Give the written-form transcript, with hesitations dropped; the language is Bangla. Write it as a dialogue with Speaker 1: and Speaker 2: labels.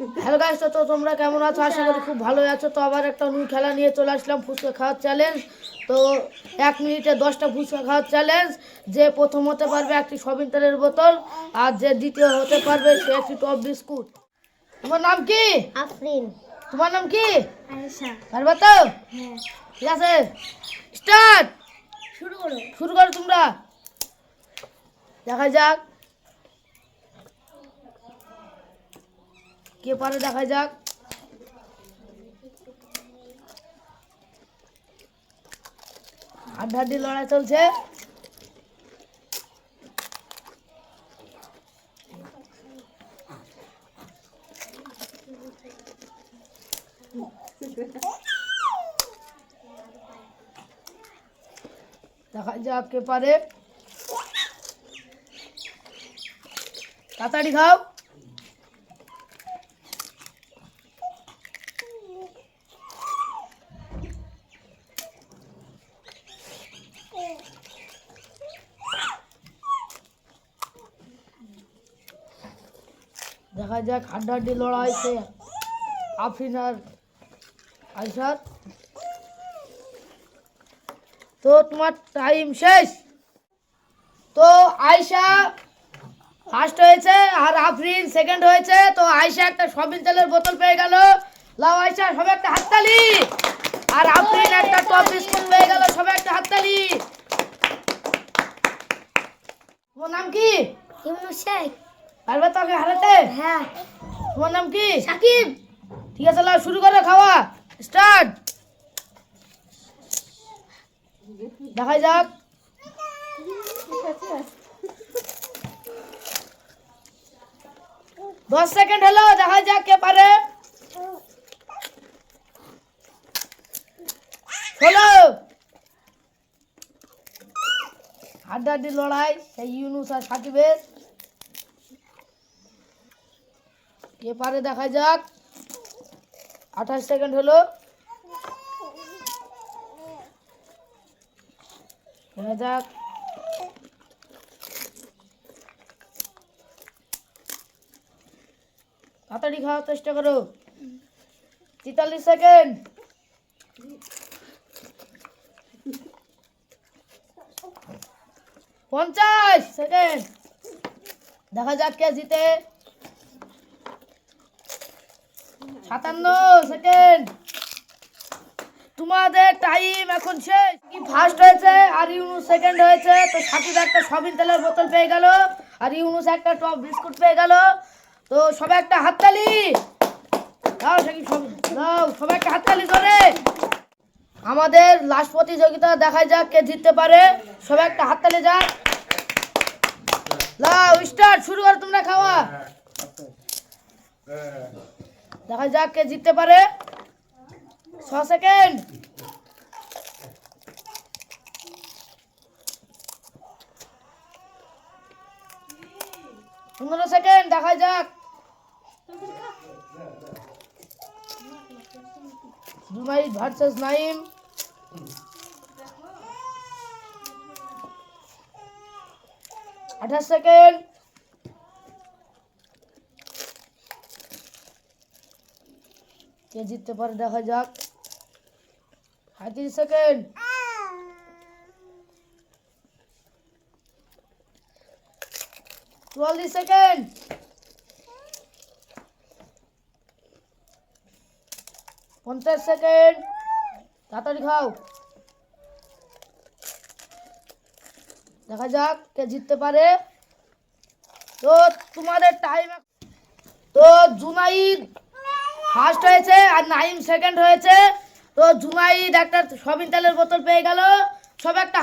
Speaker 1: হ্যালো গাইস, তো তোমরা কেমন আছো? আশা করি খুব ভালো আছো। তো আবার একটা নিউ খেলা নিয়ে চলে আসলাম, ফুচকা খাওয়ার চ্যালেঞ্জ। তো 1 মিনিটে 10টা ফুচকা খাওয়ার চ্যালেঞ্জ। যে প্রথম হতে পারবে একটি সবিন তেলের বোতল, আর যে দ্বিতীয় হতে পারবে সে একটি টপ বিস্কুট। তোমার নাম কি?
Speaker 2: আফরিন।
Speaker 1: তোমার নাম কি?
Speaker 2: আয়েশা।
Speaker 1: পারবে তো?
Speaker 2: হ্যাঁ,
Speaker 1: ঠিক আছে, স্টার্ট।
Speaker 2: শুরু করো।
Speaker 1: শুরু করো তোমরা, দেখা যাক কে পারে, দেখা যাক। হাড্ডাহাড্ডি লড়াই চলছে। দেখা যাক কে পারে। তাড়াতাড়ি খাও। দেখা যাক হাড্ডাহাড্ডি লড়াই সে আফরিন আর আয়শার। তো তোমার টাইম শেষ। তো আয়শা ফার্স্ট হয়েছে আর আফরিন সেকেন্ড হয়েছে। তো আয়শা একটা সবিন তেলের বোতল পেয়ে গেল। লাও আয়শা, সবাই একটা হাততালি। আর আফরিন একটা টপ বিস্কুট পেয়ে গেল, সবাই একটা হাততালি। তোমার নাম কি?
Speaker 2: ইমনু শেখ।
Speaker 1: পারবে তো আগে হারাতে?
Speaker 2: হ্যাঁ।
Speaker 1: তোমার নাম কি?
Speaker 2: সাকিব।
Speaker 1: ঠিক আছে, লাও শুরু করো, খাওয়া স্টার্ট। দেখা যাক। দশ সেকেন্ড হলো, দেখা যাক কে পারে। হলো হাড্ডাহাড্ডি লড়াই সেই ইউনুস আর সাকিবের। কে পারে, দেখা যাক। 28 সেকেন্ড হলো, দেখা যাক। তাড়াতাড়ি খাওয়ার চেষ্টা করো। 43 সেকেন্ড। 50 সেকেন্ড। দেখা যাক কে জিতে। 57 সেকেন্ড। তোমাদের টাইম এখন শেষ। কি ফার্স্ট হয়েছে আর ইউনুস সেকেন্ড হয়েছে। তো সাকিব একটা সবিন তেলের বোতল পেয়ে গেল, আর ইউনুস একটা টপ বিস্কুট পেয়ে গেল। তো সবাই একটা হাততালি দাও। সাকিব দাও, সবাই একটা হাততালি করে। আমাদের লাস্ট প্রতিযোগিতা, দেখা যাক কে জিততে পারে। সবাই একটা হাততালি যাক। লাও স্টার্ট, শুরু করো তোমরা খাওয়া। দেখা যাক কে জিততে পারে। 6 সেকেন্ড। 15 সেকেন্ড। দেখা যাক। জুনাইদ ভার্সেস নাইম। 28 সেকেন্ড। কে জিততে পারে, দেখা যাক। 35 সেকেন্ড। 44 সেকেন্ড। 50 সেকেন্ড। তাড়াতাড়ি খাও। দেখা যাক কে জিততে পারে। তো তোমাদের টাইম। তো জুনাইদ ফার্স্ট হয়েছে আর নাইম সেকেন্ড হয়েছে। তো জুনাইদ একটা সবিন তেলের বোতল পেয়ে গেল। সব একটা